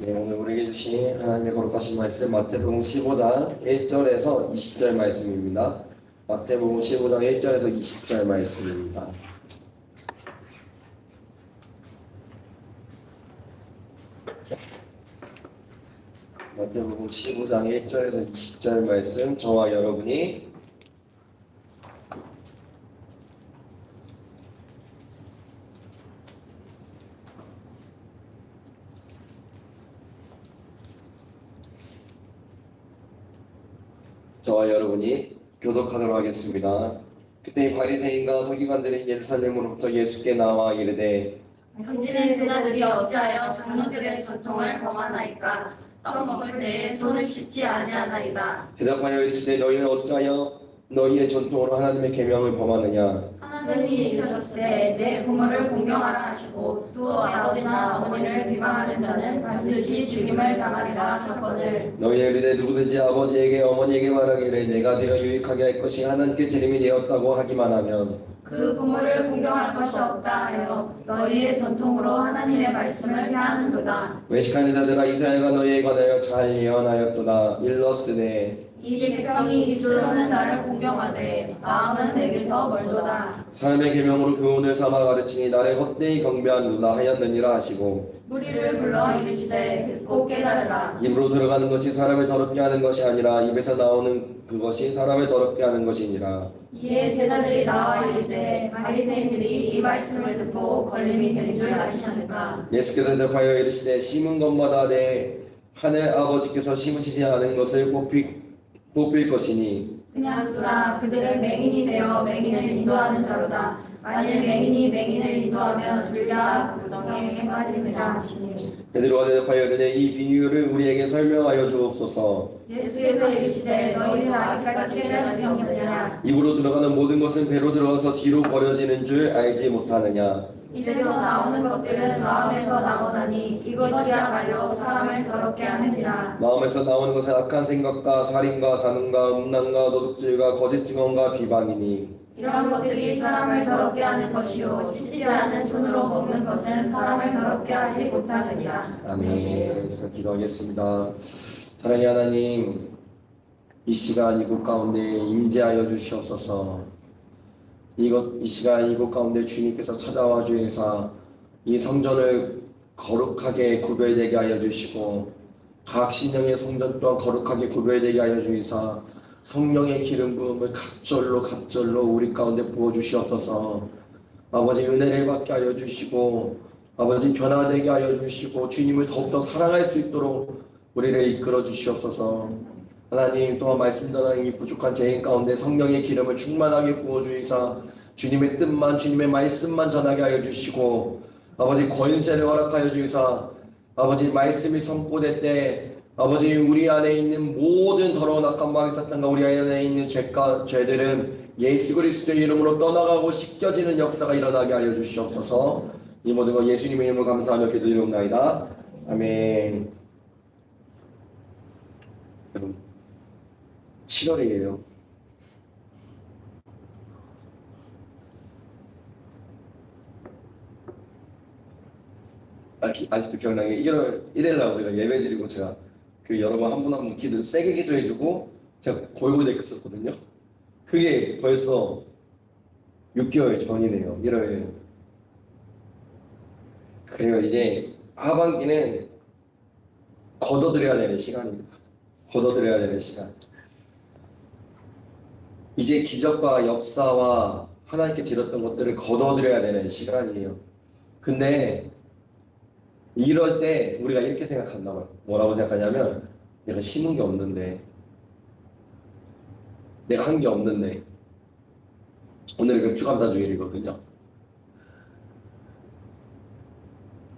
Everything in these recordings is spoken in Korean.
네, 오늘 우리에게 주신 하나님의 거룩하신 말씀 마태복음 15장 1절에서 20절 말씀입니다. 마태복음 15장 1절에서 20절 말씀입니다. 마태복음 15장 1절에서 20절 말씀 저와 여러분이 교독하도록 하겠습니다. 그때 바리새인과 서기관들이 예루살렘으로부터 예수께 나와 이르되 당신의 제자들이 어찌하여 장로들의 전통을 범하나이까? 떡 먹을 때에 손을 씻지 아니하나이다. 대답하여 이르시되 너희는 어찌하여 너희의 전통으로 하나님의 계명을 범하느냐? 하나님이 이르셨을 때 내 부모를 공경하라 하시고 또 아버지나 어머니를 비방하는 자는 반드시 죽임을 당하리라 하셨거늘. 너희는 이르되 누구든지 아버지에게 어머니에게 말하기를 내가 되어 유익하게 할 것이 하나님께 드림이 되었다고 하기만 하면 그 부모를 공경할 것이 없다 하여 너희의 전통으로 하나님의 말씀을 폐하는도다. 외식하는 자들아 이사야가 너희에 관하여 잘 예언하였도다. 일렀으되 이 백성이 입술로는 나를 공경하되 마음은 내게서 멀도다. 사람의 계명으로 교훈을 삼아 가르치니 나를 헛되이 경배하는도다 하였느니라 하시고 무리를 불러 이르시되 듣고 깨달으라. 입으로 들어가는 것이 사람을 더럽게 하는 것이 아니라 입에서 나오는 그것이 사람을 더럽게 하는 것이니라. 이에 제자들이 나와 이르되 바리새인들이 이 말씀을 듣고 걸림이 된 줄 아시는가? 예수께서 대답하여 이르시되 심은 것마다 내 하늘 아버지께서 심으시지 않은 것을 뽑힐 것이니 그냥 두라. 그들은 맹인이 되어 맹인을 인도하는 자로다. 만일 맹인이 맹인을 인도하면 둘 다 구덩이에 빠지리라 하시니. 베드로가 대답하여 이르되 이 비유를 우리에게 설명하여 주옵소서. 예수께서 이르시되 너희는 아직까지 깨달음이 없느냐? 입으로 들어가는 모든 것은 배로 들어가서 뒤로 버려지는 줄 알지 못하느냐? 입에서 나오는 것들은 마음에서 나오나니 이것이야말로 사람을 더럽게 하느니라. 마음에서 나오는 것은 악한 생각과 살인과 간음과 음란과 도둑질과 거짓 증언과 비방이니 이런 것들이 사람을 더럽게 하는 것이요 씻지 않은 손으로 먹는 것은 사람을 더럽게 하지 못하느니라. 아멘. 잠깐 기도하겠습니다. 사랑의 하나님, 이 시간 이곳 가운데 임재하여 주시옵소서. 이 시간 이곳 가운데 주님께서 찾아와 주셔서 이 성전을 거룩하게 구별되게 하여 주시고 각 신령의 성전 또한 거룩하게 구별되게 하여 주셔서 성령의 기름 부음을 갑절로 우리 가운데 부어 주시옵소서. 아버지 은혜를 받게 하여 주시고 아버지 변화되게 하여 주시고 주님을 더욱더 사랑할 수 있도록 우리를 이끌어 주시옵소서. 하나님 또한 말씀 전하는 이 부족한 죄인 가운데 성령의 기름을 충만하게 부어 주시사 주님의 뜻만 주님의 말씀만 전하게 하여 주시고 아버지 권세를 허락하여 주시사 아버지 말씀이 선포될 때 아버지 우리 안에 있는 모든 더러운 악한 마귀 사탄과 우리 안에 있는 죄들은 예수 그리스도의 이름으로 떠나가고 씻겨지는 역사가 일어나게 하여 주시옵소서. 이 모든 것 예수님의 이름으로 감사하며 기도드리옵나이다. 아멘. 여러분 7월이에요. 아직도 기억나게 1월 1일날 우리가 예배드리고 제가 그 여러분 한 분 한 분 기도 세게 기도해주고 제가 골고됐었거든요. 그게 벌써 6개월 전이네요. 1월. 그래요. 이제 하반기는 걷어들여야 되는 시간입니다. 걷어들여야 되는 시간. 이제 기적과 역사와 하나님께 드렸던 것들을 걷어들여야 되는 시간이에요. 근데 이럴 때 우리가 이렇게 생각한다 봐요. 뭐라고 생각하냐면 내가 심은 게 없는데 내가 한 게 없는데 오늘 맥주감사주일이거든요.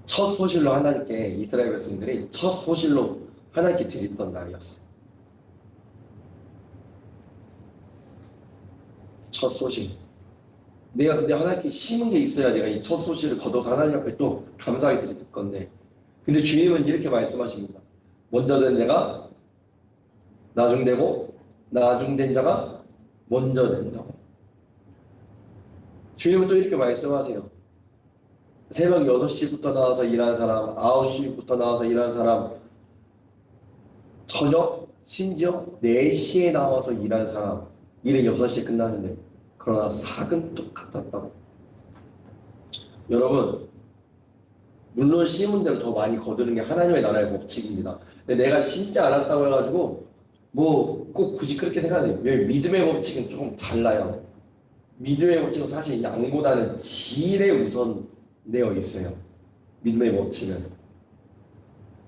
첫 소실로 하나님께 이스라엘 백성들이 첫 소실로 하나님께 드렸던 날이었어요. 첫 소실. 내가 근데 하나님께 심은 게 있어야 내가 이 첫 소실을 거둬서 하나님 앞에 또 감사하게 드릴 건데 근데 주님은 이렇게 말씀하십니다. 먼저 된 내가 나중되고 나중된 자가 먼저 된 자고 주님은 또 이렇게 말씀하세요. 새벽 6시부터 나와서 일하는 사람, 9시부터 나와서 일하는 사람, 저녁 심지어 4시에 나와서 일하는 사람, 일은 6시에 끝나는데 그러나 삭은 똑같았다고. 여러분, 물론 심은 대로 더 많이 거두는 게 하나님의 나라의 법칙입니다. 근데 내가 심지 않았다고 해가지고 뭐 꼭 굳이 그렇게 생각해요. 왜 믿음의 법칙은 조금 달라요. 믿음의 법칙은 사실 양보다는 질에 우선되어 있어요. 믿음의 법칙은.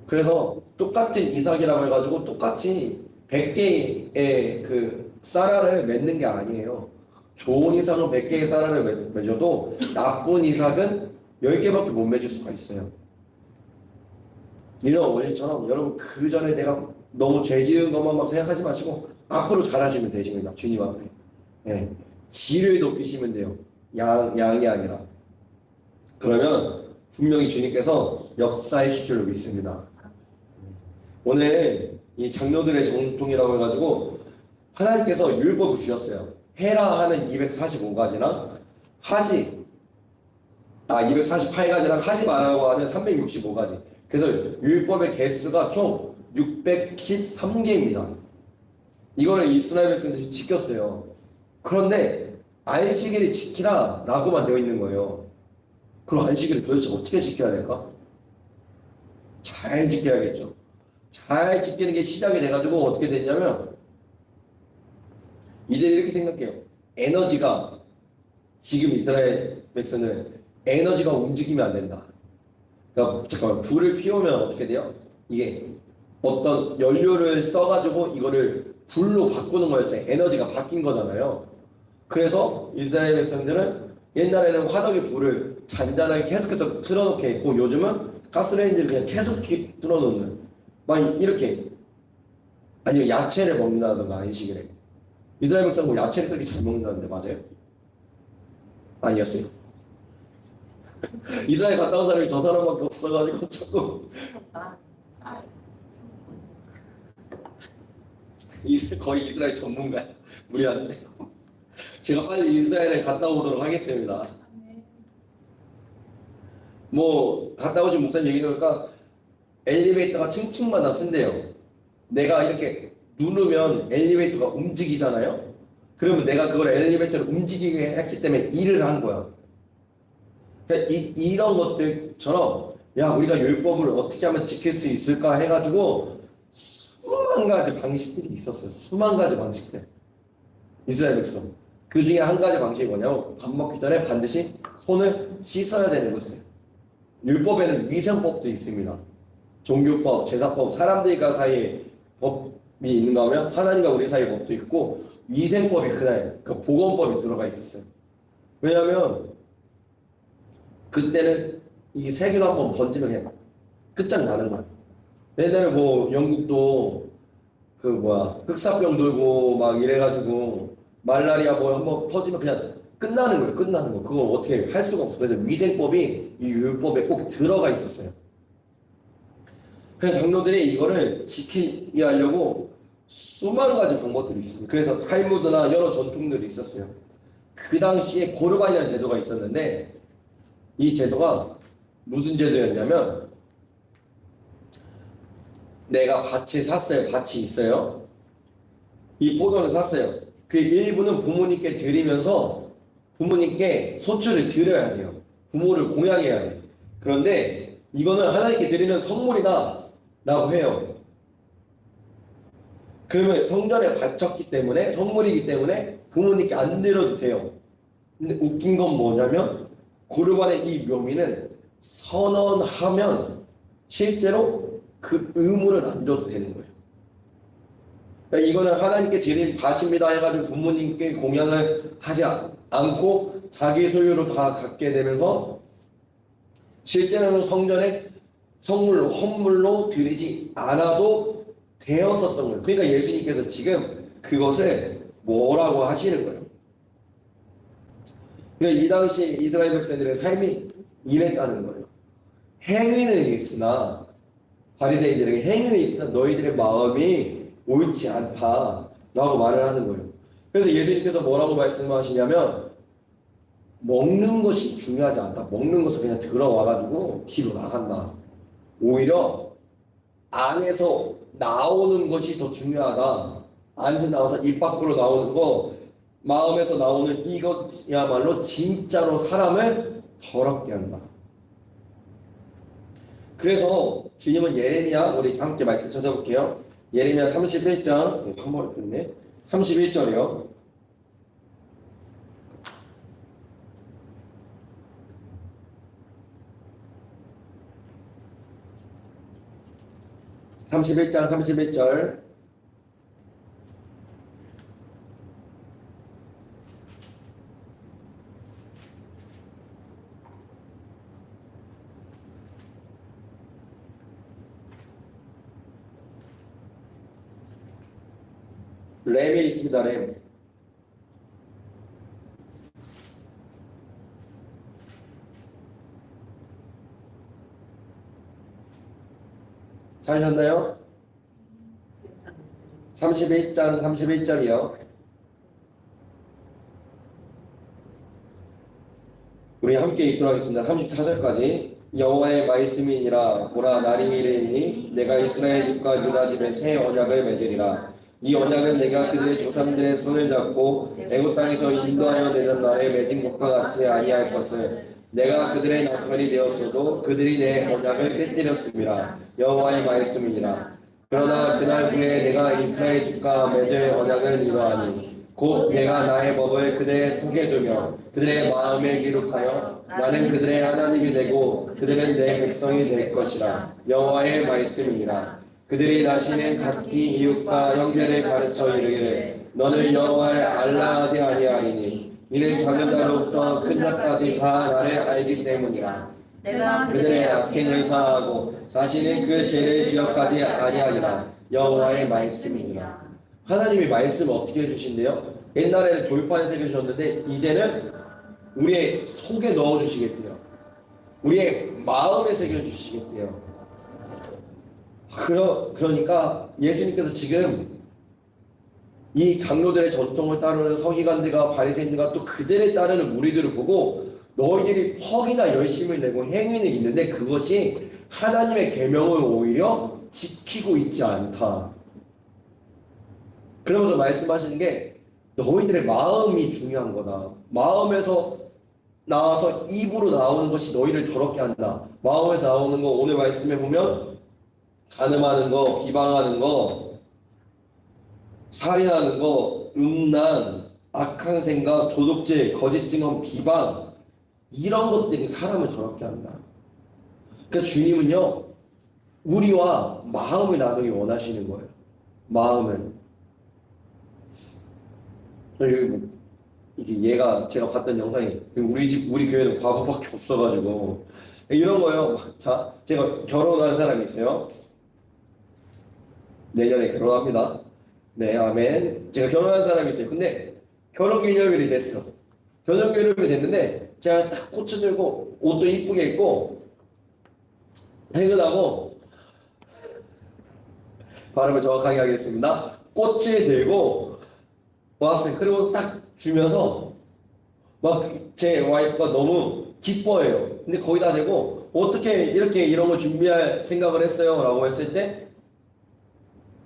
그래서 똑같은 이삭이라고 해가지고 똑같이 100개의 그 쌀알을 맺는 게 아니에요. 좋은 이삭은 100개의 쌀알을 맺어도 나쁜 이삭은 10개밖에 못 맺을 수가 있어요. 이런 원리처럼 여러분 그 전에 내가 너무 죄 지은 것만 막 생각하지 마시고 앞으로 잘하시면 되십니다. 주님 앞에. 네. 질을 높이시면 돼요. 양이 아니라. 그러면 분명히 주님께서 역사해주실 줄 믿습니다. 오늘 이 장로들의 정통이라고 해가지고 하나님께서 율법을 주셨어요. 해라 하는 245가지랑 248가지랑 하지 말라고 하는 365가지. 그래서 율법의 개수가 총 613개입니다. 이거를 이스라엘 백성들이 지켰어요. 그런데 안식일을 지키라 라고만 되어 있는 거예요. 그럼 안식일을 도대체 어떻게 지켜야 될까? 잘 지켜야겠죠. 잘 지키는 게 시작이 돼가지고 어떻게 됐냐면 이들이 이렇게 생각해요. 에너지가 지금 이스라엘 백성은 에너지가 움직이면 안 된다. 그러니까 잠깐만 불을 피우면 어떻게 돼요? 이게 어떤 연료를 써가지고 이거를 불로 바꾸는 거였잖아요. 에너지가 바뀐 거잖아요. 그래서 이스라엘 백성들은 옛날에는 화덕에 불을 잔잔하게 계속해서 틀어놓게 했고 요즘은 가스레인지를 그냥 계속 틀어놓는 막 이렇게 아니면 야채를 먹는다든가 안식일에 이스라엘 백성 뭐 야채를 그렇게 잘 먹는다는데 맞아요? 아니었어요. 이스라엘 갔다 온 사람이 저 사람밖에 없어가지고 자꾸 거의 이스라엘 전문가야. 무리한데 제가 빨리 이스라엘에 갔다 오도록 하겠습니다. 뭐 갔다 오신 목사님 얘기 들으니까 엘리베이터가 층층마다 쓴대요. 내가 이렇게 누르면 엘리베이터가 움직이잖아요. 그러면 내가 그걸 엘리베이터를 움직이게 했기 때문에 일을 한 거야. 그러니까 이런 것들처럼 야 우리가 율법을 어떻게 하면 지킬 수 있을까 해가지고 수만 가지 방식들이 있었어요. 수만 가지 방식들. 이스라엘 백성. 그 중에 한 가지 방식이 뭐냐면 밥 먹기 전에 반드시 손을 씻어야 되는 것이에요. 율법에는 위생법도 있습니다. 종교법, 제사법, 사람들과 사이에 법이 있는가 하면 하나님과 우리 사이에 법도 있고 위생법이 그날 그 보건법이 들어가 있었어요. 왜냐하면 그때는 이 세균 한번 번지면 그냥 끝장나는 거야. 옛날에 뭐 영국도 그 흑사병 돌고 막 이래가지고 말라리아 뭐 한번 퍼지면 그냥 끝나는 거예요. 끝나는 거. 그걸 어떻게 할 수가 없어. 그래서 위생법이 이 율법에 꼭 들어가 있었어요. 그래서 장로들이 이거를 지키게 하려고 수많은 가지 방법들이 있습니다. 그래서 탈무드나 여러 전통들이 있었어요. 그 당시에 고르반이라는 제도가 있었는데 이 제도가 무슨 제도였냐면 내가 밭을 샀어요. 밭이 있어요. 이 포도를 샀어요. 그 일부는 부모님께 드리면서 부모님께 소출을 드려야 돼요. 부모를 공양해야 돼. 그런데 이거는 하나님께 드리는 선물이다 라고 해요. 그러면 성전에 바쳤기 때문에 선물이기 때문에 부모님께 안 드려도 돼요. 근데 웃긴 건 뭐냐면 고르반의 이 묘미는 선언하면 실제로 그 의무를 안 줘도 되는 거예요. 그러니까 이거는 하나님께 드린 밭입니다 해가지고 부모님께 공양을 하지 않고 자기 소유로 다 갖게 되면서 실제로는 성전에 성물로 헌물로 드리지 않아도 되었었던 거예요. 그러니까 예수님께서 지금 그것을 뭐라고 하시는 거예요. 그러니까 이 당시 이스라엘 백성들의 삶이 이랬다는 거예요. 행위는 있으나 바리새인들에게 행위는 있으나 너희들의 마음이 옳지 않다라고 말을 하는 거예요. 그래서 예수님께서 뭐라고 말씀하시냐면 먹는 것이 중요하지 않다. 먹는 것은 그냥 들어와가지고 뒤로 나간다. 오히려 안에서 나오는 것이 더 중요하다. 안에서 나와서 입 밖으로 나오는 거, 마음에서 나오는 이것이야말로 진짜로 사람을 더럽게 한다. 그래서 주님은 예레미야, 우리 함께 말씀 찾아볼게요. 예레미야 31장, 한 번에 끝네. 31절이요. (31장) 31절. 램이 있습니다. 램. 찾으셨나요? 31장 31절이요. 우리 함께 읽도록 하겠습니다. 34절까지. 여호와의 말씀이니라. 보라, 날이 이르니 내가 이스라엘 집과 유다 집에 새 언약을 맺으리라. 이 언약은 내가 그들의 조상들의 손을 잡고 애굽 땅에서 인도하여 내던 날에 맺은 것과 같이 아니할 것을, 내가 그들의 남편이 되었어도 그들이 내 언약을 깨뜨렸습니다. 여호와의 말씀이니라. 그러나 그날 후에 내가 이스라엘 집과 맺을 언약을 이루하니 곧 내가 나의 법을 그들의 속에 두며 그들의 마음에 기록하여 나는 그들의 하나님이 되고 그들은 내 백성이 될 것이라. 여호와의 말씀이니라. 그들이 다시는 각기 이웃과 형제를 가르쳐 이르기를 너는 여호와를 알라 하지 아니하리니 이는 작은 자로부터 큰 자까지 다 나를 알기 때문이라. 내가 그들의 악행을 사하고 다시는 그 죄를 기억하지 아니하리라. 여호와의 말씀이니라. 하나님이 말씀을 어떻게 해주신대요? 옛날에는 돌판에 새겨주셨는데 이제는 우리의 속에 넣어주시겠대요. 우리의 마음에 새겨주시겠대요. 그러니까 예수님께서 지금 이 장로들의 전통을 따르는 서기관들과 바리새인들과 또 그들을 따르는 무리들을 보고 너희들이 퍽이나 열심을 내고 행위는 있는데 그것이 하나님의 계명을 오히려 지키고 있지 않다. 그러면서 말씀하시는 게 너희들의 마음이 중요한 거다. 마음에서 나와서 입으로 나오는 것이 너희를 더럽게 한다. 마음에서 나오는 거 오늘 말씀에 보면 간음하는 거, 비방하는 거, 살인하는 거, 음란, 악한 생각, 도둑질, 거짓 증언, 비방, 이런 것들이 사람을 더럽게 한다. 그러니까 주님은요, 우리와 마음을 나누기 원하시는 거예요. 마음을. 이게 얘가 제가 봤던 영상이 우리 교회는 과거밖에 없어가지고 이런 거요. 자, 제가 결혼한 사람이 있어요. 내년에 결혼합니다. 네, 아멘. 제가 결혼한 사람이 있어요. 근데 결혼기념일이 됐어. 결혼기념일이 됐는데 제가 딱 꽃을 들고 옷도 이쁘게 입고 퇴근하고 발음을 정확하게 하겠습니다. 꽃을 들고 왔어요. 그리고 딱 주면서 막 제 와이프가 너무 기뻐해요. 근데 거기다 대고 어떻게 이렇게 이런 거 준비할 생각을 했어요? 라고 했을 때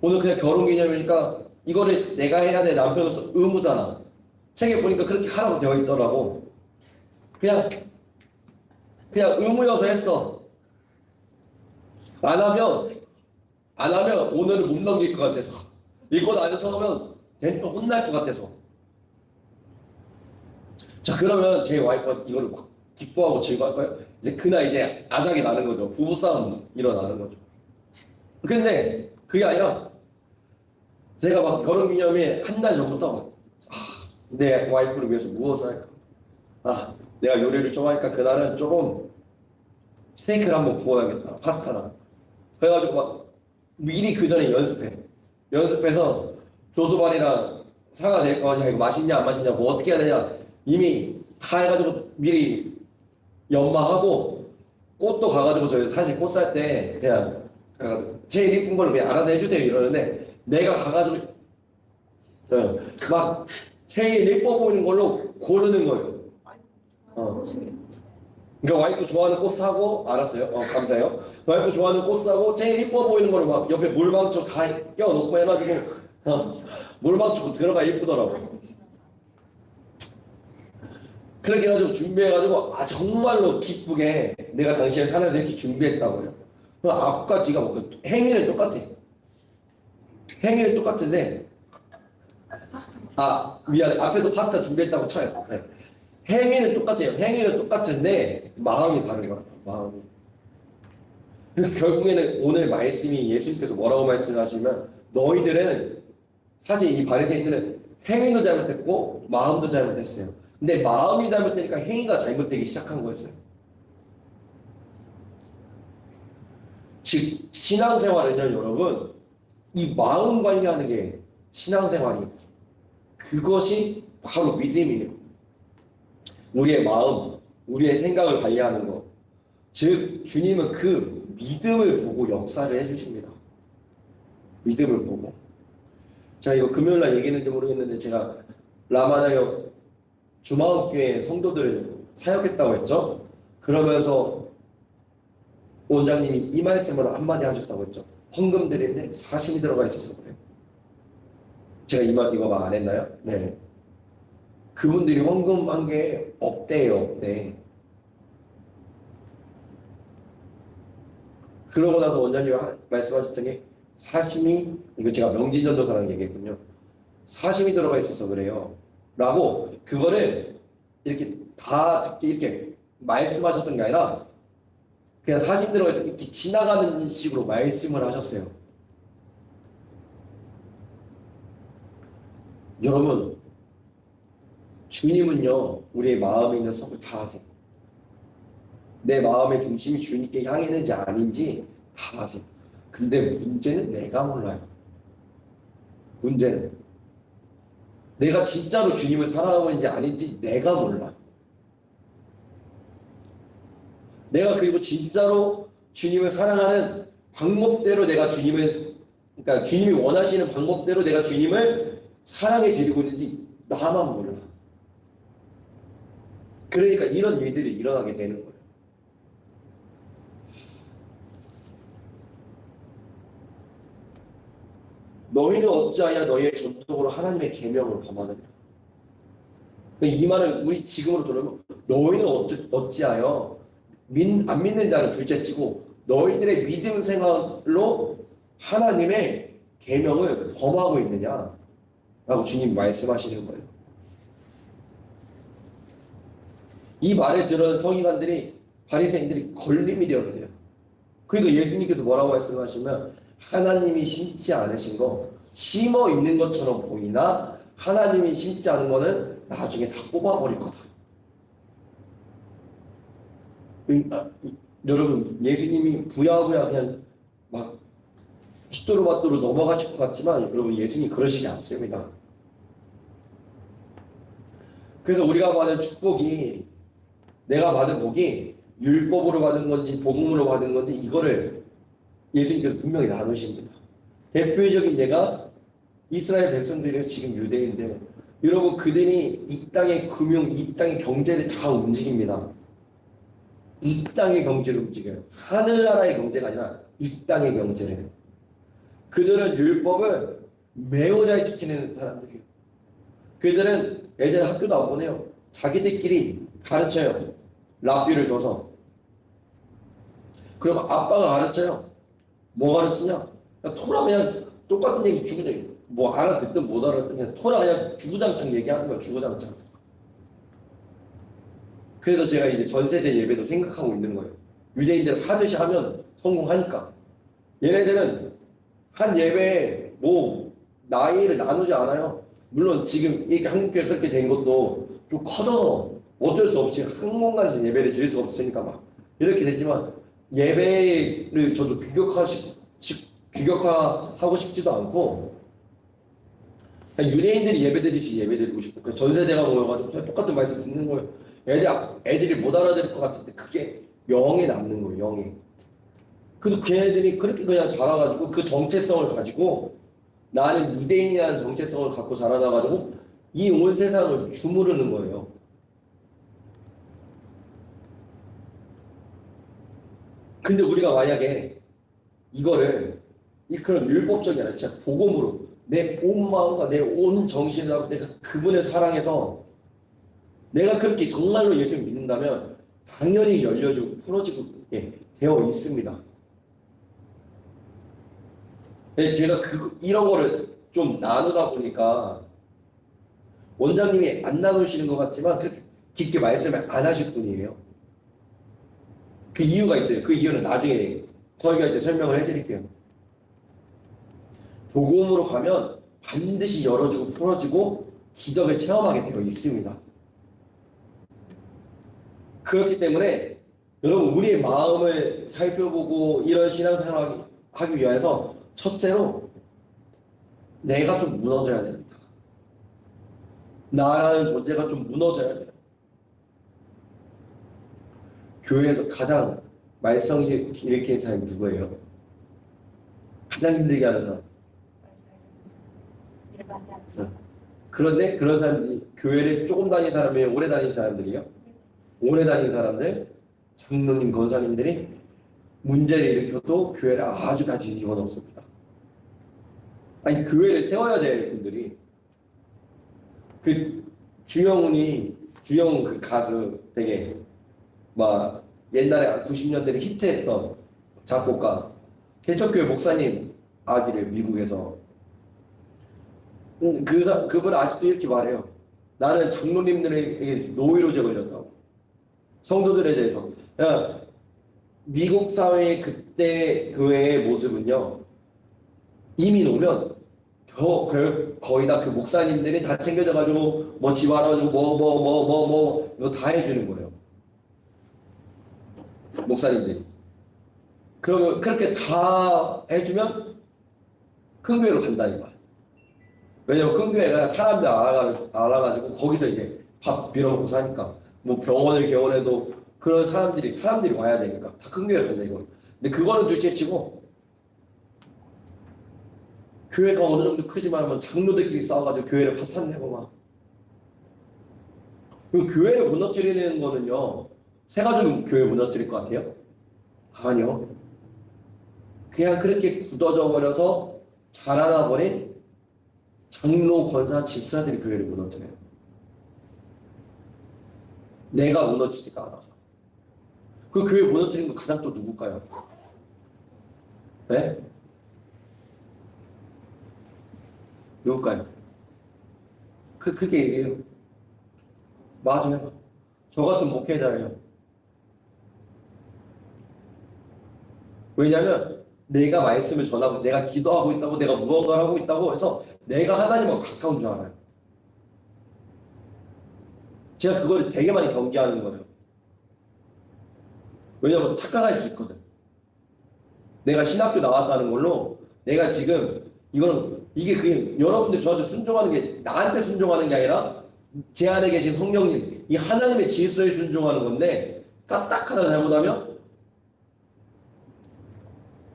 오늘 그냥 결혼기념이니까 이거를 내가 해야 돼. 남편으로서 의무잖아. 책에 보니까 그렇게 하라고 되어 있더라고. 그냥 의무여서 했어. 안 하면 오늘은 못 넘길 것 같아서. 이 꽃 안에서 하면 또 혼날 것 같아서. 자, 그러면 제 와이프가 이걸 막 기뻐하고 즐거워할까요? 이제 그날 이제 아작이 나는 거죠. 부부싸움 일어나는 거죠. 근데 그게 아니라 제가 막 결혼기념일 한 달 전부터 막 내 와이프를 위해서 무엇을 할까? 내가 요리를 좋아하니까 그날은 조금 스테이크를 한번 구워야겠다. 파스타랑. 그래가지고 막 미리 그 전에 연습해서 조수발이랑 사과 낼 거냐, 이거 맛있냐 안 맛있냐, 뭐 어떻게 해야 되냐 이미 다 해가지고 미리 연마하고 꽃도 가가지고 저희 사실 꽃 살 때 그냥 제일 이쁜 걸로 그냥 알아서 해주세요 이러는데 내가 가가지고 막 제일 예뻐 보이는 걸로 고르는 거예요. 그러니까 와이프 좋아하는 꽃 사고, 알았어요. 감사해요. 와이프 좋아하는 꽃 사고 제일 이뻐 보이는 거를 막 옆에 물망초 다 껴놓고 해가지고 물망초 들어가 이쁘더라고. 그렇게 해가지고 준비해가지고 정말로 기쁘게 내가 당신을 사랑해서 이렇게 준비했다고요. 그 앞과 뒤가 뭐 행위는 똑같아. 행위는 똑같은데 미안해. 앞에도 파스타 준비했다고 쳐요. 네. 행위는 똑같아요. 행위는 똑같은데 마음이 다른 거야. 마음이. 그래서 결국에는 오늘 말씀이 예수님께서 뭐라고 말씀하시면 너희들은 사실 이 바리새인들은 행위도 잘못했고 마음도 잘못했어요. 근데 마음이 잘못되니까 행위가 잘못되기 시작한 거였어요. 즉 신앙생활은요 여러분 이 마음 관리하는 게 신앙생활이에요. 그것이 바로 믿음이에요. 우리의 마음, 우리의 생각을 관리하는 것. 즉 주님은 그 믿음을 보고 역사를 해주십니다. 믿음을 보고. 자 이거 금요일날 얘기했는지 모르겠는데 제가 라마다역 주마음교회 성도들을 사역했다고 했죠. 그러면서 원장님이 이 말씀을 한마디 하셨다고 했죠. 헌금 드리는데 사심이 들어가 있어서 그래요. 제가 이거 말 안 했나요? 네. 그분들이 헌금한 게 없대요, 없대. 그러고 나서 원장님이 말씀하셨던 게 사심이, 이거 제가 명진전도사랑 얘기했군요. 사심이 들어가 있어서 그래요. 라고 그거를 이렇게 다 듣게 이렇게 말씀하셨던 게 아니라 그냥 사심 들어가 있어서 이렇게 지나가는 식으로 말씀을 하셨어요. 여러분 주님은요 우리의 마음에 있는 속을 다 아세요. 내 마음의 중심이 주님께 향했는지 아닌지 다 아세요. 근데 문제는 내가 몰라요. 문제는 내가 진짜로 주님을 사랑하고 있는지 아닌지 내가 몰라. 내가 그리고 진짜로 주님을 사랑하는 방법대로 내가 그러니까 주님이 원하시는 방법대로 내가 주님을 사랑해 드리고 있는지 나만 몰라. 그러니까 이런 일들이 일어나게 되는 거예요. 너희는 어찌하여 너희의 전통으로 하나님의 계명을 범하느냐. 이 말은 우리 지금으로 돌아보면 너희는 어찌하여 안 믿는 자는 둘째치고 너희들의 믿음 생활로 하나님의 계명을 범하고 있느냐 라고 주님 말씀하시는 거예요. 이 말을 들은 서기관들이 바리새인들이 걸림이 되었대요. 그러니까 예수님께서 뭐라고 말씀하시면 하나님이 심지 않으신 거 심어 있는 것처럼 보이나 하나님이 심지 않은 거는 나중에 다 뽑아버릴 거다. 여러분 예수님이 부야부야 그냥 막 휘뚜루마뚜루 넘어가실 것 같지만 여러분 예수님 그러시지 않습니다. 그래서 우리가 받은 축복이 내가 받은 복이 율법으로 받은 건지 복음으로 받은 건지 이거를 예수님께서 분명히 나누십니다. 대표적인 예가 이스라엘 백성들이에요. 지금 유대인들. 여러분 그들이 이 땅의 금융, 이 땅의 경제를 다 움직입니다. 이 땅의 경제를 움직여요. 하늘나라의 경제가 아니라 이 땅의 경제를. 그들은 율법을 매우 잘 지키는 사람들이에요. 그들은 애들 학교도 안 보내요. 자기들끼리 가르쳐요. 랍비를 둬서. 그리고 아빠가 가르쳐요. 뭐 가르치냐? 토라 그냥 똑같은 얘기 주구장 뭐 알아듣든 못 알아듣든 그냥 토라 그냥 주구장창 얘기하는 거야. 주구장창. 그래서 제가 이제 전세대 예배도 생각하고 있는 거예요. 유대인들 하듯이 하면 성공하니까. 얘네들은 한 예배에 뭐 나이를 나누지 않아요. 물론 지금 이렇게 한국교회 그렇게 된 것도 좀 커져서 어쩔 수 없이 한 공간에서 예배를 드릴 수 없으니까 막 이렇게 되지만 예배를 저도 규격화하고 싶지도 않고 유대인들이 예배드리시 예배드리고 싶고 그 전세대가 모여가지고 똑같은 말씀 듣는 거예요. 애들이 못 알아들을 것 같은데 그게 영에 남는 거예요. 영에. 그래서 걔네들이 그렇게 그냥 자라가지고 그 정체성을 가지고 나는 유대인이라는 정체성을 갖고 자라나가지고 이 온 세상을 주무르는 거예요. 근데 우리가 만약에 이거를 이 그런 율법적이 아니라 진짜 복음으로 내 온 마음과 내 온 정신을 내가 그분을 사랑해서 내가 그렇게 정말로 예수를 믿는다면 당연히 열려지고 풀어지고 되어 있습니다. 제가 이런 거를 좀 나누다 보니까 원장님이 안 나누시는 것 같지만 그렇게 깊게 말씀을 안 하실 분이에요. 그 이유가 있어요. 그 이유는 나중에 설교할 때 설명을 해드릴게요. 복음으로 가면 반드시 열어지고 풀어지고 기적을 체험하게 되어 있습니다. 그렇기 때문에 여러분 우리의 마음을 살펴보고 이런 신앙생활을 하기 위해서 첫째로 내가 좀 무너져야 됩니다. 나라는 존재가 좀 무너져야 돼요. 교회에서 가장 말썽 일으키는 사람이 누구예요? 가장 힘들게 하는 사람. 그런데 그런 사람들이 교회를 조금 다닌 사람이에요? 오래 다닌 사람들이요? 오래 다닌 사람들, 장로님, 권사님들이 문제를 일으켜도 교회를 아주까지 집어넣습니다. 아니 교회를 세워야 될 분들이 그 주영훈 그 가수 되게 막 옛날에 90년대에 히트했던 작곡가 개척교회 목사님 아기를 미국에서 그분 아직도 이렇게 말해요. 나는 장로님들에게 노이로제 걸렸다고. 성도들에 대해서. 야, 미국 사회의 그때 교회의 모습은요. 이민 오면 거의 다 그 목사님들이 다 챙겨져가지고 뭐 집 알아가지고 뭐 이거 다 해주는 거예요. 목사님들이. 그러면 그렇게 다 해주면 큰 교회로 간다니까. 왜냐면 큰 교회가 사람들 알아가지고 거기서 이제 밥 빌어먹고 사니까 뭐 병원을 개원해도 그런 사람들이 와야 되니까 다 큰 교회 간다 이거. 근데 그거는 둘째치고 교회가 어느 정도 크지만 장로들끼리 싸워가지고 교회를 파탄내고 막. 그리고 교회를 무너뜨리는 거는요. 세 가지로 교회 무너뜨릴 것 같아요? 아니요. 그냥 그렇게 굳어져 버려서 자라나 버린 장로, 권사, 집사들이 교회를 무너뜨려요. 내가 무너지지가 않아서. 그 교회 무너뜨린 거 가장 또 누굴까요? 네? 누굴까요? 그게 얘기해요. 맞아요. 저 같은 목회자예요. 왜냐하면 내가 말씀을 전하고 내가 기도하고 있다고 내가 무언가를 하고 있다고 해서 내가 하나님과 가까운 줄 알아요. 제가 그걸 되게 많이 경계하는 거예요. 왜냐면 착각할 수 있거든. 내가 신학교 나왔다는 걸로 내가 지금 이게 그게 여러분들이 저한테 순종하는 게 나한테 순종하는 게 아니라 제 안에 계신 성령님 이 하나님의 질서에 순종하는 건데 까딱하다 잘못하면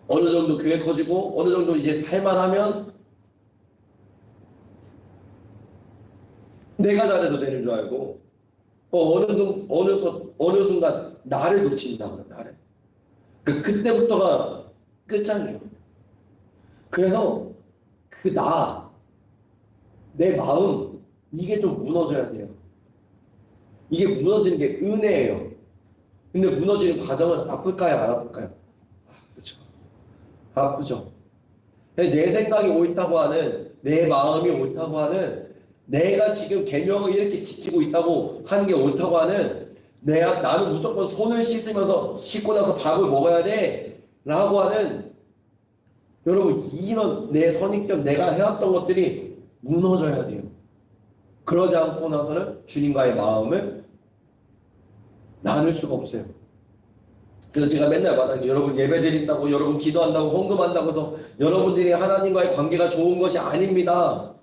어느 정도 교회 커지고 어느 정도 이제 살만하면 내가 잘해서 되는 줄 알고 어느 순간 나를 놓친다고요. 나를. 그때부터가 끝장이에요. 그래서 내 마음 이게 좀 무너져야 돼요. 이게 무너지는 게 은혜예요. 근데 무너지는 과정은 아플까요? 안 아플까요? 그렇죠. 아프죠. 내 생각이 옳다고 하는 내 마음이 옳다고 하는 내가 지금 계명을 이렇게 지키고 있다고 하는 게 옳다고 하는 나는 무조건 손을 씻고 나서 밥을 먹어야 돼 라고 하는 여러분 이런 내 선입견 내가 해왔던 것들이 무너져야 돼요. 그러지 않고 나서는 주님과의 마음을 나눌 수가 없어요. 그래서 제가 맨날 말하는 게 여러분 예배 드린다고 여러분 기도한다고 헌금한다고 해서 여러분들이 하나님과의 관계가 좋은 것이 아닙니다.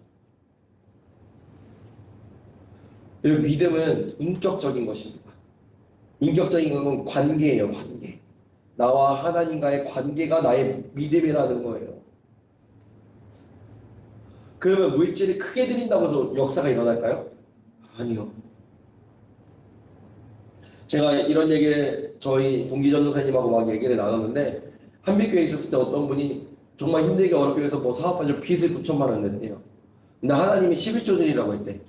여러분 믿음은 인격적인 것입니다. 인격적인 건 관계예요. 관계. 나와 하나님과의 관계가 나의 믿음이라는 거예요. 그러면 물질을 크게 드린다고 해서 역사가 일어날까요? 아니요. 제가 이런 얘기를 저희 동기 전도사님하고 막 얘기를 나눴는데 한빛교회에 있었을 때 어떤 분이 정말 힘들게 어렵게 해서 뭐 사업하려고 빚을 9천만 원 냈대요. 근데 하나님이 11조 드리라고 했대.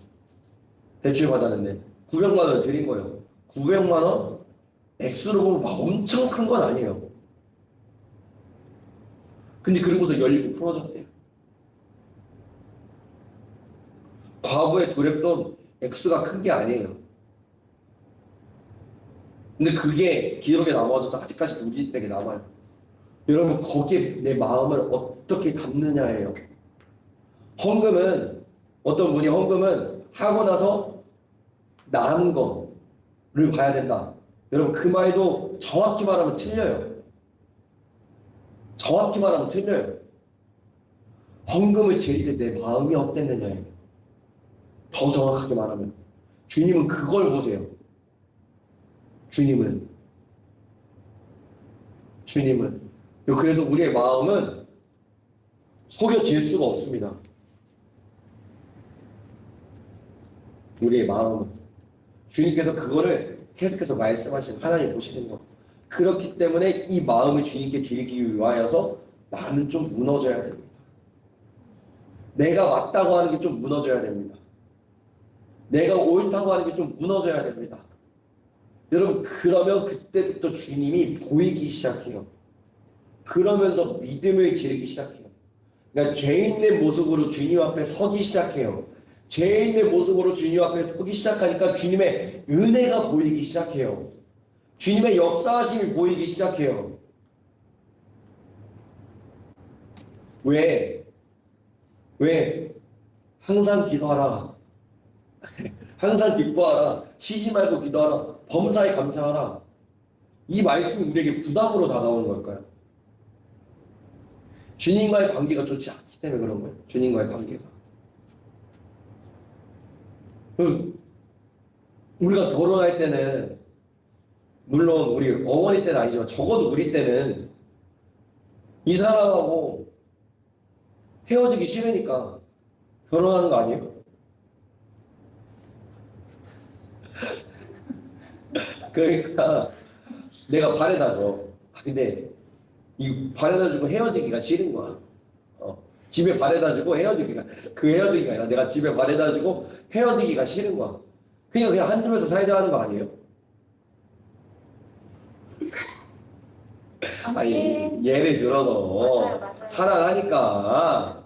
대출 받았는데 900만 원을 드린 거예요. 900만 원? 액수로 보면 막 엄청 큰 건 아니에요. 근데 그러고서 열리고 풀어졌대요. 과거에 두렵던 액수가 큰 게 아니에요. 근데 그게 기록에 남아져서 아직까지 우리에게 남아요. 여러분 거기에 내 마음을 어떻게 담느냐예요. 헌금은 어떤 분이 헌금은 하고 나서 남은 거를 봐야 된다. 여러분 그 말도 정확히 말하면 틀려요. 정확히 말하면 틀려요. 헌금을 드릴 때 내 마음이 어땠느냐예요. 더 정확하게 말하면 주님은 그걸 보세요. 주님은 그래서 우리의 마음은 속여질 수가 없습니다. 우리의 마음은 주님께서 그거를 계속해서 말씀하시는 하나님 보시는 것. 그렇기 때문에 이 마음을 주님께 드리기 위하여서 나는 좀 무너져야 됩니다. 내가 맞다고 하는 게 좀 무너져야 됩니다. 내가 옳다고 하는 게 좀 무너져야 됩니다. 여러분 그러면 그때부터 주님이 보이기 시작해요. 그러면서 믿음을 기르기 시작해요. 그러니까 죄인의 모습으로 주님 앞에 서기 시작해요. 죄인의 모습으로 주님 앞에 서기 시작하니까 주님의 은혜가 보이기 시작해요. 주님의 역사하심이 보이기 시작해요. 왜? 항상 기도하라. 항상 기뻐하라. 쉬지 말고 기도하라. 범사에 감사하라. 이 말씀이 우리에게 부담으로 다가오는 걸까요? 주님과의 관계가 좋지 않기 때문에 그런 거예요. 주님과의 관계가. 우리가 결혼할 때는 물론 우리 어머니 때는 아니지만 적어도 우리 때는 이 사람하고 헤어지기 싫으니까 결혼하는 거 아니에요? 그러니까 내가 바래다 줘. 근데 이 바래다 주고 헤어지기가 싫은 거야. 집에 바래다 주고 헤어지기가 아니라 내가 집에 바래다 주고 헤어지기가 싫은 거야. 그냥 한 집에서 살자 하는 거 아니에요? 아니 예를 들어서 맞아요. 사랑하니까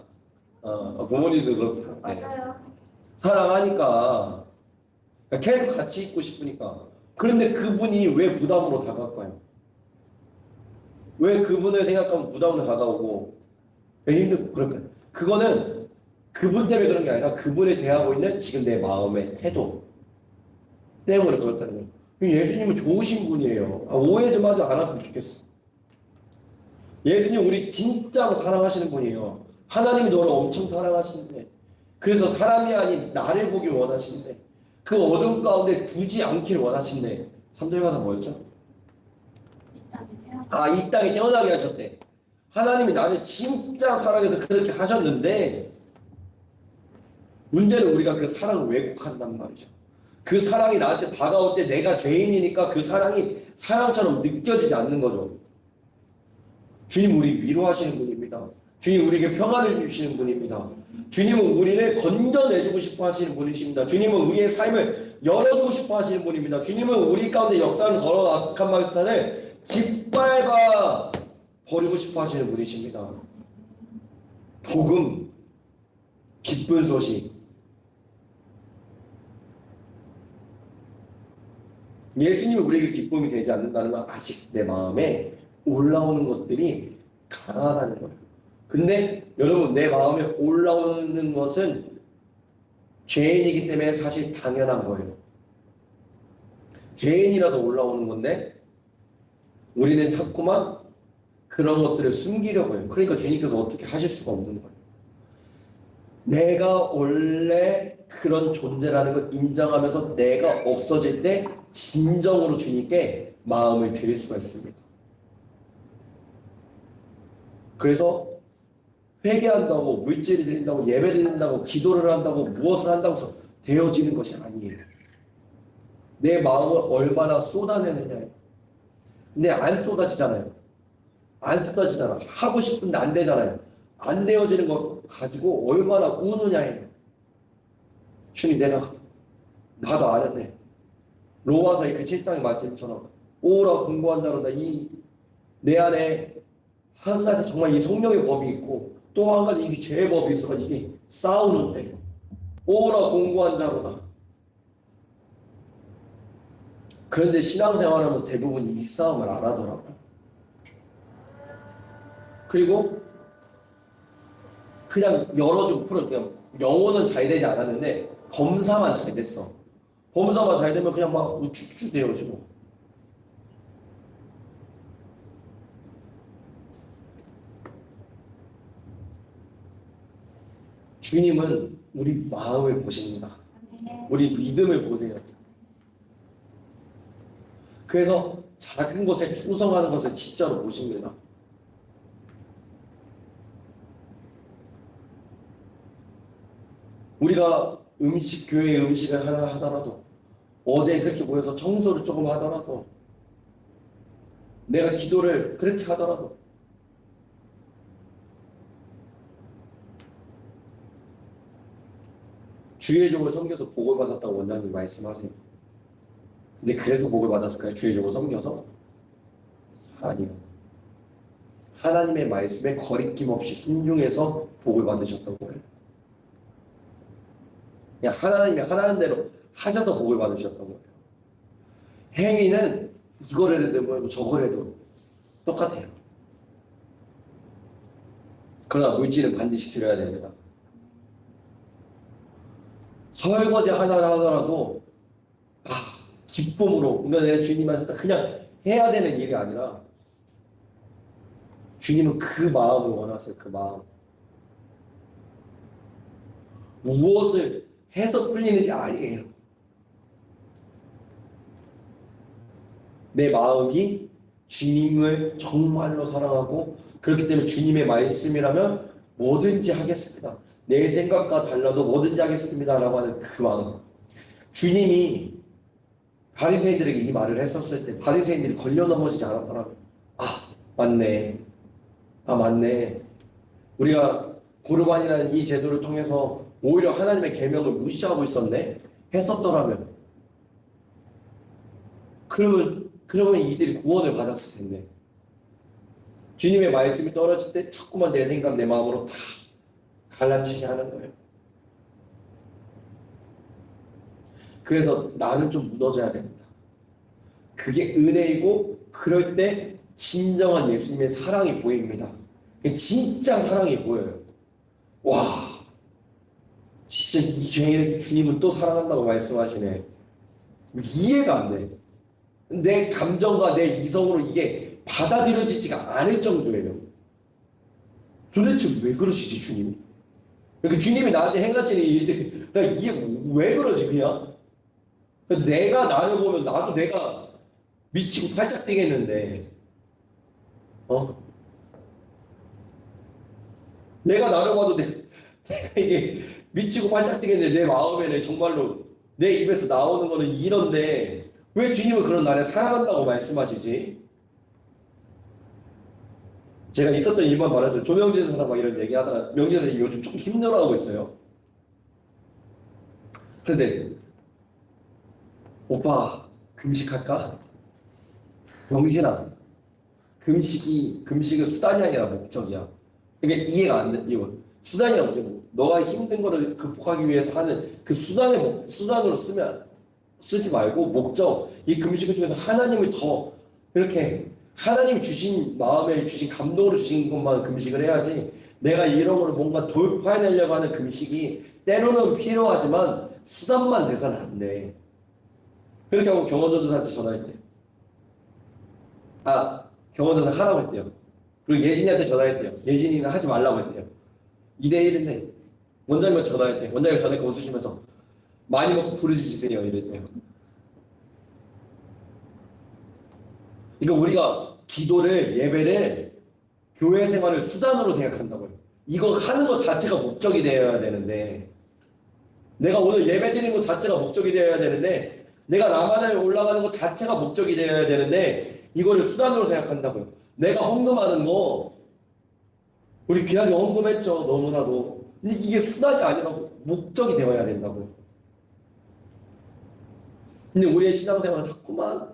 부모님도 그렇고 맞아요. 사랑하니까 계속 같이 있고 싶으니까. 그런데 그분이 왜 부담으로 다가올까요? 왜 그분을 생각하면 부담으로 다가오고 왜 힘들고 그럴까요? 그거는 그분 때문에 그런 게 아니라 그분을 대하고 있는 지금 내 마음의 태도 때문에 그렇다는 거예요. 예수님은 좋으신 분이에요. 오해 좀 하지 않았으면 좋겠어. 예수님 우리 진짜로 사랑하시는 분이에요. 하나님이 너를 엄청 사랑하시는데 그래서 사람이 아닌 나를 보길 원하시는데 그 어둠 가운데 두지 않기를 원하시는데 3절 가사 뭐였죠? 이 땅에 태어나게 하셨대. 하나님이 나를 진짜 사랑해서 그렇게 하셨는데 문제는 우리가 그 사랑을 왜곡한단 말이죠. 그 사랑이 나한테 다가올 때 내가 죄인이니까 그 사랑이 사랑처럼 느껴지지 않는 거죠. 주님 우리 위로하시는 분입니다. 주님 우리에게 평안을 주시는 분입니다. 주님은 우리를 건져내주고 싶어 하시는 분이십니다. 주님은 우리의 삶을 열어주고 싶어 하시는 분입니다. 주님은 우리 가운데 역사하는 더러운 악한 마귀사탄을 짓밟아 버리고 싶어 하시는 분이십니다. 복음, 기쁜 소식. 예수님이 우리에게 기쁨이 되지 않는다는 건 아직 내 마음에 올라오는 것들이 강하다는 거예요. 근데 여러분 내 마음에 올라오는 것은 죄인이기 때문에 사실 당연한 거예요. 죄인이라서 올라오는 건데 우리는 자꾸만 그런 것들을 숨기려고 해요. 그러니까 주님께서 어떻게 하실 수가 없는 거예요. 내가 원래 그런 존재라는 걸 인정하면서 내가 없어질 때 진정으로 주님께 마음을 드릴 수가 있습니다. 그래서 회개한다고 물질을 드린다고 예배를 드린다고 기도를 한다고 무엇을 한다고 해서 되어지는 것이 아니에요. 내 마음을 얼마나 쏟아내느냐예요. 근데 안 쏟아지잖아요. 안 쏟아지잖아. 하고 싶은데 안 되잖아요. 안 되어지는 거 가지고 얼마나 우느냐예요. 주님, 내가 나도 아는데 로마서의 그 7장의 말씀처럼 오라 공고한 자로다. 이 내 안에 한 가지 정말 이 성령의 법이 있고 또 한 가지 이게 죄의 법이 있어가지고 이게 싸우는데 오라 공고한 자로다. 그런데 신앙생활하면서 대부분 이 싸움을 안 하더라고요. 그리고 그냥 열어주고 풀어주고 영혼은 잘 되지 않았는데 범사만 잘 됐어. 범사만 잘 되면 그냥 막 우쭈쭈 되어지고. 주님은 우리 마음을 보십니다. 우리 믿음을 보세요. 그래서 작은 것에 충성하는 것을 진짜로 보십니다. 우리가 교회 음식을 하나 하더라도 어제 그렇게 모여서 청소를 조금 하더라도 내가 기도를 그렇게 하더라도 주의 종을 섬겨서 복을 받았다고 원장님 말씀하세요. 근데 그래서 복을 받았을까요? 주의 종을 섬겨서? 아니요. 하나님의 말씀에 거리낌 없이 순종해서 복을 받으셨던 거예요. 그냥 하나님이 하라는 대로 하셔서 복을 받으셨던 거예요. 행위는 이거를 해도 저거를 해도 똑같아요. 그러나 물질은 반드시 드려야 됩니다. 설거지 하나를 하더라도 기쁨으로 그러니까 내 주님한테 그냥 해야 되는 일이 아니라 주님은 그 마음을 원하세요. 그 마음. 무엇을 해서 풀리는 게 아니에요. 내 마음이 주님을 정말로 사랑하고 그렇기 때문에 주님의 말씀이라면 뭐든지 하겠습니다. 내 생각과 달라도 뭐든지 하겠습니다. 라고 하는 그 마음. 주님이 바리새인들에게 이 말을 했었을 때 바리새인들이 걸려 넘어지지 않았더라고요. 맞네. 맞네. 우리가 고르반이라는 이 제도를 통해서 오히려 하나님의 계명을 무시하고 있었네. 했었더라면 그러면 이들이 구원을 받았을 텐데. 주님의 말씀이 떨어질 때 자꾸만 내 생각, 내 마음으로 다 갈라치게 하는 거예요. 그래서 나는 좀 무너져야 됩니다. 그게 은혜이고 그럴 때 진정한 예수님의 사랑이 보입니다. 진짜 사랑이 보여요. 와, 진짜 이 죄인에게 주님은 또 사랑한다고 말씀하시네. 이해가 안 돼. 내 감정과 내 이성으로 이게 받아들여지지가 않을 정도예요. 도대체 왜 그러시지 주님이? 그러니까 주님이 나한테 행하시는 일들이 이게 왜 그러지 그냥? 내가 나를 보면 나도 내가 미치고 팔짝 뛰겠는데 내가 나를 봐도 내가 이게 미치고 팔짝 뛰겠는데 내 마음에는 정말로 내 입에서 나오는 거는 이런데 왜 주님은 그런 나를 사랑한다고 말씀하시지? 제가 있었던 일만 말해서 조명진 사람 막 이런 얘기하다가 명진 선생님이 요즘 조금 힘들어하고 있어요. 그런데 오빠 금식할까? 명진아, 금식은 수단이 아니라 목적이야. 그러니까 이해가 안 돼. 이거 수단이라 목적이고 너가 힘든 거를 극복하기 위해서 하는 그 수단으로 쓰지 말고 목적, 이 금식을 통해서 하나님을 더 이렇게 하나님이 주신 마음에 주신 감동으로 주신 것만 금식을 해야지 내가 이런 걸 뭔가 돌파해내려고 하는 금식이 때로는 필요하지만 수단만 돼서는 안 돼. 그렇게 하고 경원전도사한테 전화했대요. 경원전도사 하라고 했대요. 그리고 예진이한테 전화했대요. 예진이는 하지 말라고 했대요. 2대1인데 원장님한테 전화했대요. 원장님 전화했고 웃으시면서 많이 먹고 부르짖으세요 이랬대요. 그러니까 우리가 기도를, 예배를, 교회 생활을 수단으로 생각한다고요. 이거 하는 것 자체가 목적이 되어야 되는데 내가 오늘 예배 드리는 것 자체가 목적이 되어야 되는데 내가 라마다에 올라가는 것 자체가 목적이 되어야 되는데 이거를 수단으로 생각한다고요. 내가 헌금하는 거 우리 귀하게 헌금했죠. 너무나도. 근데 이게 수단이 아니라고 목적이 되어야 된다고요. 근데 우리의 신앙생활은 자꾸만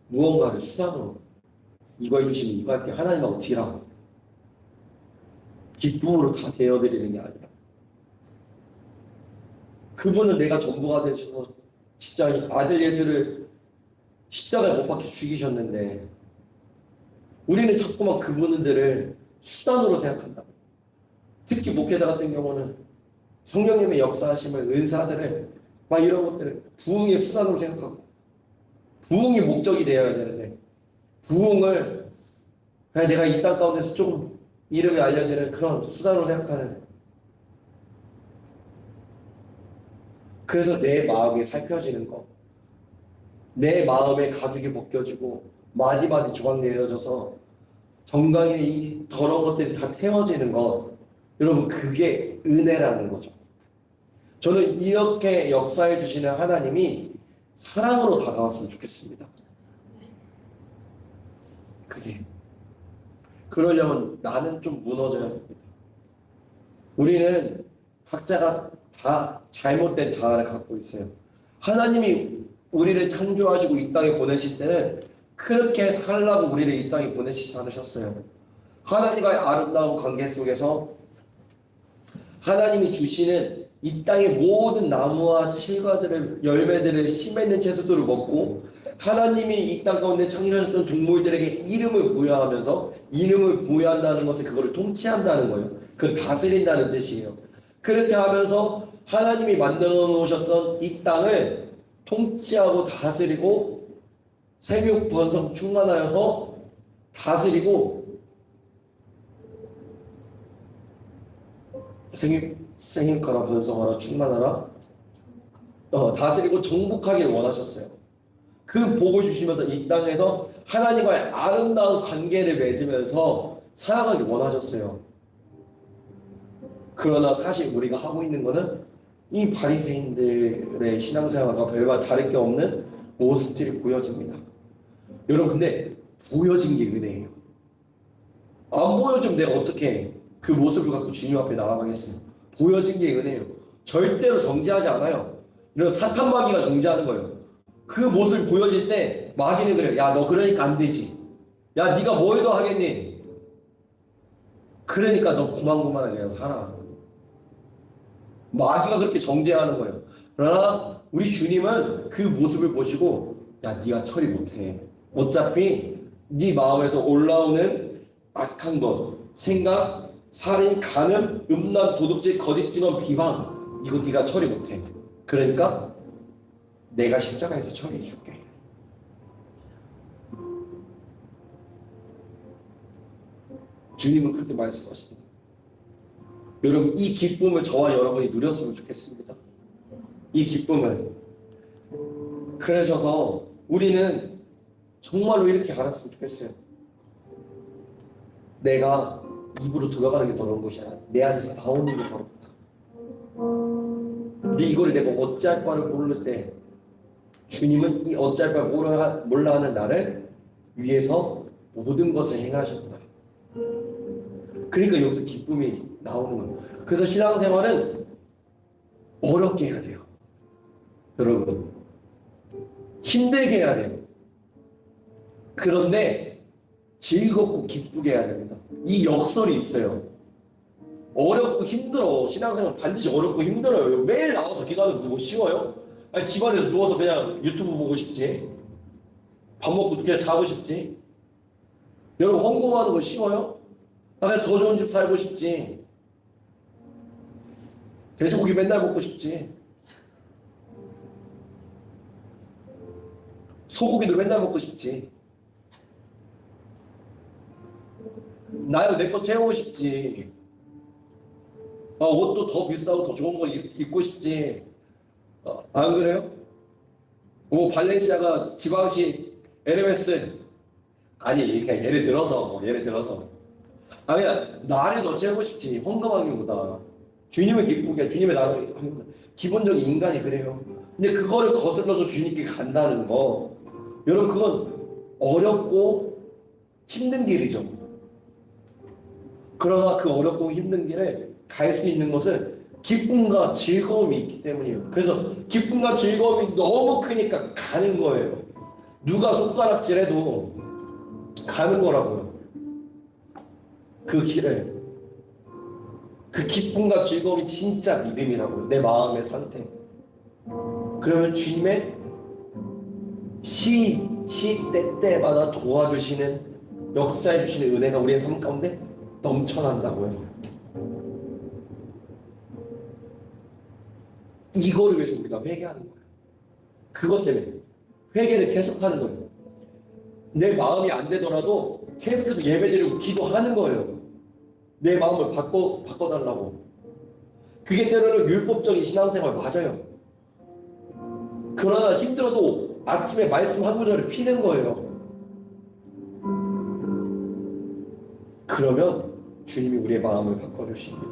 무언가를 수단으로 이거 해주시면 이거 할게 하나님하고 딜하고 기쁨으로 다 되어드리는 게 아니라 그분은 내가 전부가 되셔서 진짜 아들 예수를 십자가에 못 박혀 죽이셨는데 우리는 자꾸만 그분들을 수단으로 생각한다. 특히 목회자 같은 경우는 성령님의 역사하심을 은사들을 막 이런 것들을 부흥의 수단으로 생각하고 부흥이 목적이 되어야 되는데 부흥을 그냥 내가 이 땅 가운데서 조금 이름이 알려지는 그런 수단으로 생각하는 그래서 내 마음이 살펴지는 거 내 마음의 가죽이 벗겨지고 마디마디 조각 내려져서 정강에 이 더러운 것들이 다 태워지는 것 여러분 그게 은혜라는 거죠. 저는 이렇게 역사해 주시는 하나님이 사랑으로 다가왔으면 좋겠습니다. 그게 그러려면 나는 좀 무너져야 됩니다. 우리는 각자가 다 잘못된 자아를 갖고 있어요. 하나님이 우리를 창조하시고 이 땅에 보내실 때는 그렇게 살라고 우리를 이 땅에 보내시지 않으셨어요. 하나님과의 아름다운 관계 속에서 하나님이 주시는 이 땅의 모든 나무와 실과들을 열매들을 씨 맺는 채소들을 먹고 하나님이 이 땅 가운데 창조하셨던 동물들에게 이름을 부여하면서 이름을 부여한다는 것은 그거를 통치한다는 거예요. 그걸 다스린다는 뜻이에요. 그렇게 하면서 하나님이 만들어 놓으셨던 이 땅을 통치하고 다스리고 생육 번성 충만하여서 다스리고 생육하라 번성하라 충만하라 다스리고 정복하기를 원하셨어요. 그 복을 주시면서 이 땅에서 하나님과의 아름다운 관계를 맺으면서 살아가기 원하셨어요. 그러나 사실 우리가 하고 있는 거는 이 바리새인들의 신앙생활과 별반 다를 게 없는 모습들이 보여집니다. 여러분 근데 보여진 게 은혜예요. 안 보여주면 내가 어떻게 그 모습을 갖고 주님 앞에 나아가겠어요. 보여진 게 은혜예요. 절대로 정죄하지 않아요. 이런 사탄 마귀가 정죄하는 거예요. 그 모습을 보여질 때 마귀는 그래요. 야 너 그러니까 안 되지. 야 네가 뭘 더 하겠니. 그러니까 너 고만고만하게 그냥 살아. 마귀가 그렇게 정죄하는 거예요. 그러나 우리 주님은 그 모습을 보시고 야 네가 처리 못해. 어차피 네 마음에서 올라오는 악한 것, 생각, 살인, 간음, 음란, 도둑질, 거짓 증언, 비방 이거 네가 처리 못해. 그러니까 내가 십자가에서 처리해 줄게. 주님은 그렇게 말씀하십니다. 여러분 이 기쁨을 저와 여러분이 누렸으면 좋겠습니다. 이 기쁨을. 그러셔서 우리는 정말로 이렇게 알았으면 좋겠어요. 내가 입으로 들어가는 게 더러운 것이 아니라 내 안에서 나오는 게 더럽다. 근데 이걸 내가 어찌할 바를 모를 때 주님은 이 어찌할 바를 몰라 하는 나를 위해서 모든 것을 행하셨다. 그러니까 여기서 기쁨이 나오는 거예요. 그래서 신앙생활은 어렵게 해야 돼요. 여러분 힘들게 해야 돼요. 그런데 즐겁고 기쁘게 해야 됩니다. 이 역설이 있어요. 어렵고 힘들어. 신앙생활 반드시 어렵고 힘들어요. 매일 나와서 기도하는 그거 쉬워요? 아니 집안에서 누워서 그냥 유튜브 보고 싶지. 밥 먹고 그냥 자고 싶지. 여러분 헌금하는 거 쉬워요? 나 그냥 더 좋은 집 살고 싶지. 돼지고기 맨날 먹고 싶지. 소고기도 맨날 먹고 싶지. 나요 내 거 채우고 싶지. 옷도 더 비싸고 더 좋은 거 입고 싶지. 안 그래요? 발렌시아가 지방시 에르메스 아니 그냥 예를 들어서 그냥 나를 더 채우고 싶지. 헌금하기보다 주님을 기쁘게 주님의 나를 하기보다 기본적인 인간이 그래요. 근데 그거를 거슬러서 주님께 간다는 거, 여러분 그건 어렵고 힘든 길이죠. 그러나 그 어렵고 힘든 길에 갈 수 있는 것은 기쁨과 즐거움이 있기 때문이에요. 그래서 기쁨과 즐거움이 너무 크니까 가는 거예요. 누가 손가락질해도 가는 거라고요. 그 길을. 그 기쁨과 즐거움이 진짜 믿음이라고요. 내 마음의 선택. 그러면 주님의 때때마다 도와주시는, 역사해 주시는 은혜가 우리의 삶 가운데 넘쳐난다고요. 이거를 위해서 우리가 회개하는 거예요. 그것 때문에 회개를 계속하는 거예요. 내 마음이 안 되더라도 계속해서 예배드리고 기도하는 거예요. 내 마음을 바꿔달라고. 그게 때로는 율법적인 신앙생활 맞아요. 그러나 힘들어도 아침에 말씀 한 구절을 피는 거예요. 그러면 주님이 우리의 마음을 바꿔주십니다.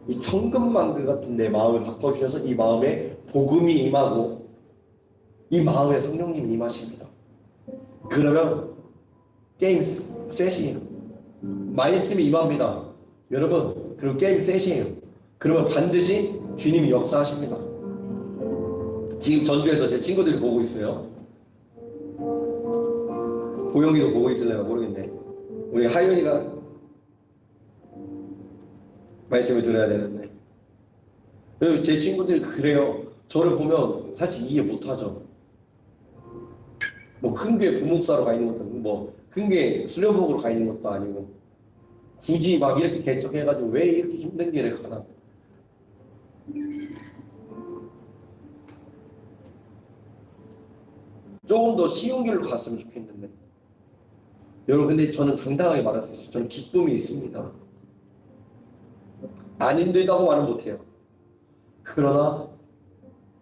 이 천근만그 같은 내 마음을 바꿔주셔서 이 마음에 복음이 임하고 이 마음에 성령님이 임하십니다. 그러면 게임 셋이에요. 말씀이 임합니다. 여러분, 그리고 게임 셋이에요. 그러면 반드시 주님이 역사하십니다. 지금 전주에서 제 친구들이 보고 있어요. 보영이도 보고 있을래나 모르겠네. 우리 하윤이가 말씀을 들어야 되는데, 제 친구들이 그래요. 저를 보면 사실 이해 못하죠. 뭐 큰 교회 부목사로 가 있는 것도 아니고, 뭐 큰 교회 수련복으로 가 있는 것도 아니고, 굳이 막 이렇게 개척해가지고 왜 이렇게 힘든 길을 가나? 조금 더 쉬운 길로 갔으면 좋겠는데, 여러분, 근데 저는 당당하게 말할 수 있어요. 저는 기쁨이 있습니다. 안 힘들다고 말은 못해요. 그러나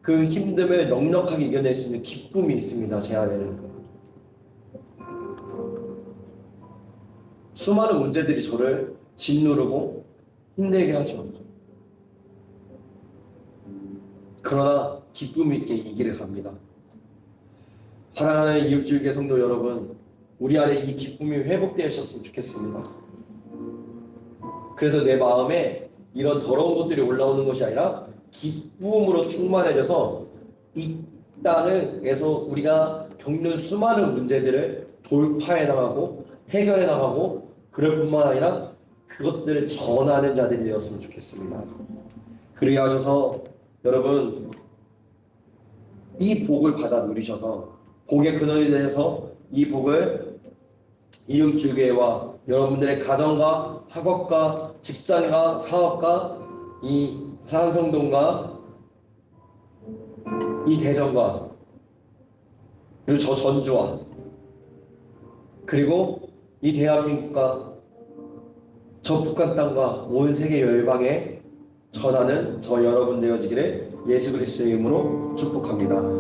그 힘듦을 넉넉하게 이겨낼 수 있는 기쁨이 있습니다. 제 안에는. 수많은 문제들이 저를 짓누르고 힘들게 하죠. 그러나 기쁨 있게 이 길을 갑니다. 사랑하는 이웃주의계 성도 여러분, 우리 안에 이 기쁨이 회복되셨으면 좋겠습니다. 그래서 내 마음에 이런 더러운 것들이 올라오는 것이 아니라 기쁨으로 충만해져서 이 땅에서 우리가 겪는 수많은 문제들을 돌파해 나가고 해결해 나가고, 그럴 뿐만 아니라 그것들을 전하는 자들이 되었으면 좋겠습니다. 그리하여 하셔서 여러분, 이 복을 받아 누리셔서 복의 근원이 되어서 이 복을 이웃주교회와 여러분들의 가정과 학업과 직장과 사업과 이 사랑성동과 이 대전과 그리고 저 전주와 그리고 이 대한민국과 저 북한 땅과 온 세계 열방에 전하는 저 여러분 되어지기를 예수 그리스도의 이름으로 축복합니다.